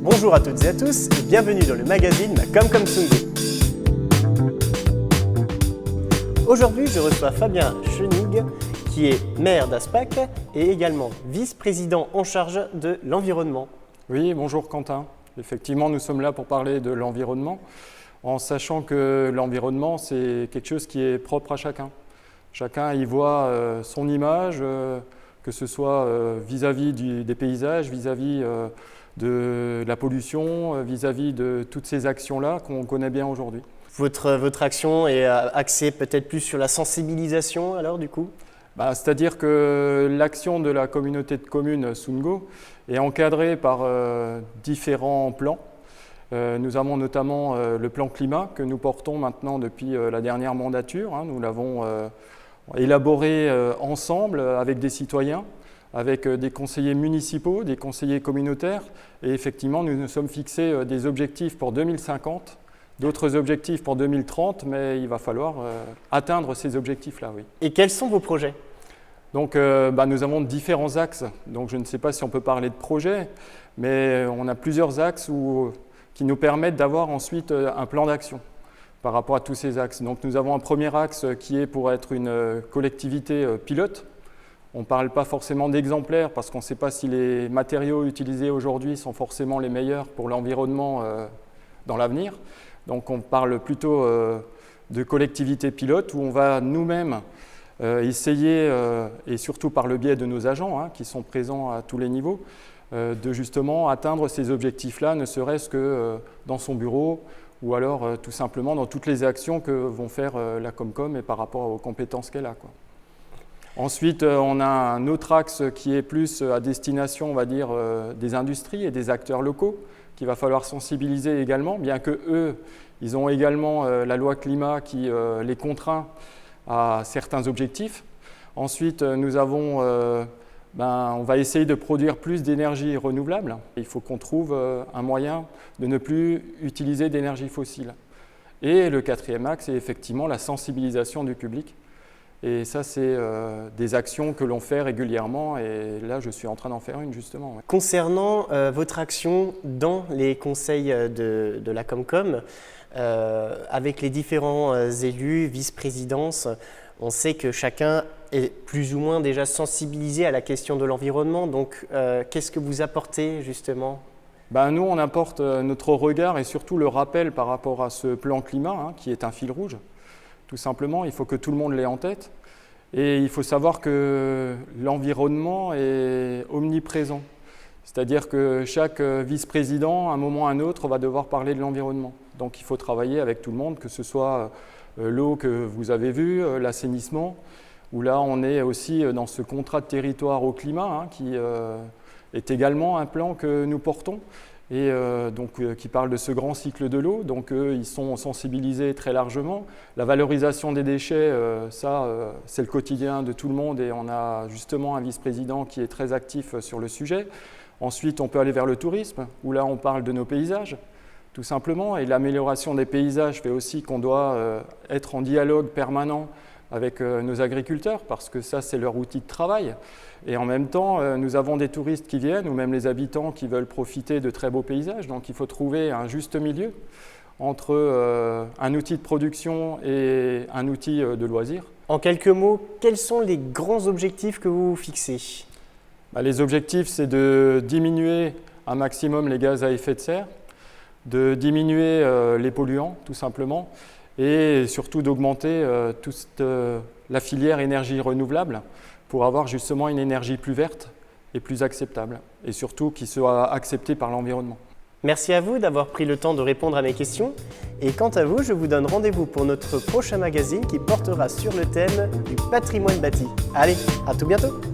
Bonjour à toutes et à tous et bienvenue dans le magazine Ma Com Comme Sungo. Aujourd'hui, je reçois Fabien Schenig, qui est maire d'Aspac et également vice-président en charge de l'environnement. Oui, bonjour Quentin. Effectivement, nous sommes là pour parler de l'environnement, en sachant que l'environnement, c'est quelque chose qui est propre à chacun. Chacun y voit son image, que ce soit vis-à-vis des paysages, vis-à-vis de la pollution, vis-à-vis de toutes ces actions-là qu'on connaît bien aujourd'hui. Votre action est axée peut-être plus sur la sensibilisation alors du coup ? C'est-à-dire que l'action de la communauté de communes Sungo est encadrée par différents plans. Nous avons notamment le plan climat que nous portons maintenant depuis la dernière mandature. Nous l'avons élaboré ensemble avec des citoyens, avec des conseillers municipaux, des conseillers communautaires. Et effectivement, nous nous sommes fixés des objectifs pour 2050, d'autres objectifs pour 2030, mais il va falloir atteindre ces objectifs-là, oui. Et quels sont vos projets ? Donc, nous avons différents axes. Donc, je ne sais pas si on peut parler de projet, mais on a plusieurs axes qui nous permettent d'avoir ensuite un plan d'action par rapport à tous ces axes. Donc, nous avons un premier axe qui est pour être une collectivité pilote. On ne parle pas forcément d'exemplaires parce qu'on ne sait pas si les matériaux utilisés aujourd'hui sont forcément les meilleurs pour l'environnement dans l'avenir. Donc on parle plutôt de collectivité pilote où on va nous-mêmes essayer, et surtout par le biais de nos agents qui sont présents à tous les niveaux, de justement atteindre ces objectifs-là, ne serait-ce que dans son bureau ou alors tout simplement dans toutes les actions que vont faire la Comcom et par rapport aux compétences qu'elle a, quoi. Ensuite, on a un autre axe qui est plus à destination, on va dire, des industries et des acteurs locaux, qu'il va falloir sensibiliser également, bien que eux, ils ont également la loi climat qui les contraint à certains objectifs. Ensuite, nous avons, on va essayer de produire plus d'énergie renouvelable. Il faut qu'on trouve un moyen de ne plus utiliser d'énergie fossile. Et le quatrième axe est effectivement la sensibilisation du public. Et ça, c'est des actions que l'on fait régulièrement et là, je suis en train d'en faire une justement. Ouais. Concernant votre action dans les conseils de la Comcom, avec les différents élus, vice-présidences, on sait que chacun est plus ou moins déjà sensibilisé à la question de l'environnement. Donc, qu'est-ce que vous apportez justement ? Nous, on apporte notre regard et surtout le rappel par rapport à ce plan climat qui est un fil rouge. Tout simplement, il faut que tout le monde l'ait en tête. Et il faut savoir que l'environnement est omniprésent. C'est-à-dire que chaque vice-président, à un moment ou à un autre, va devoir parler de l'environnement. Donc il faut travailler avec tout le monde, que ce soit l'eau que vous avez vue, l'assainissement, où là on est aussi dans ce contrat de territoire au climat, qui est également un plan que nous portons. Et qui parle de ce grand cycle de l'eau. Donc ils sont sensibilisés très largement. La valorisation des déchets, c'est le quotidien de tout le monde et on a justement un vice-président qui est très actif sur le sujet. Ensuite, on peut aller vers le tourisme, où là on parle de nos paysages, tout simplement. Et l'amélioration des paysages fait aussi qu'on doit être en dialogue permanent avec nos agriculteurs, parce que ça, c'est leur outil de travail. Et en même temps, nous avons des touristes qui viennent, ou même les habitants qui veulent profiter de très beaux paysages. Donc il faut trouver un juste milieu entre un outil de production et un outil de loisir. En quelques mots, quels sont les grands objectifs que vous vous fixez ? Les objectifs, c'est de diminuer un maximum les gaz à effet de serre, de diminuer les polluants, tout simplement, et surtout d'augmenter toute la filière énergie renouvelable pour avoir justement une énergie plus verte et plus acceptable, et surtout qui soit acceptée par l'environnement. Merci à vous d'avoir pris le temps de répondre à mes questions. Et quant à vous, je vous donne rendez-vous pour notre prochain magazine qui portera sur le thème du patrimoine bâti. Allez, à tout bientôt!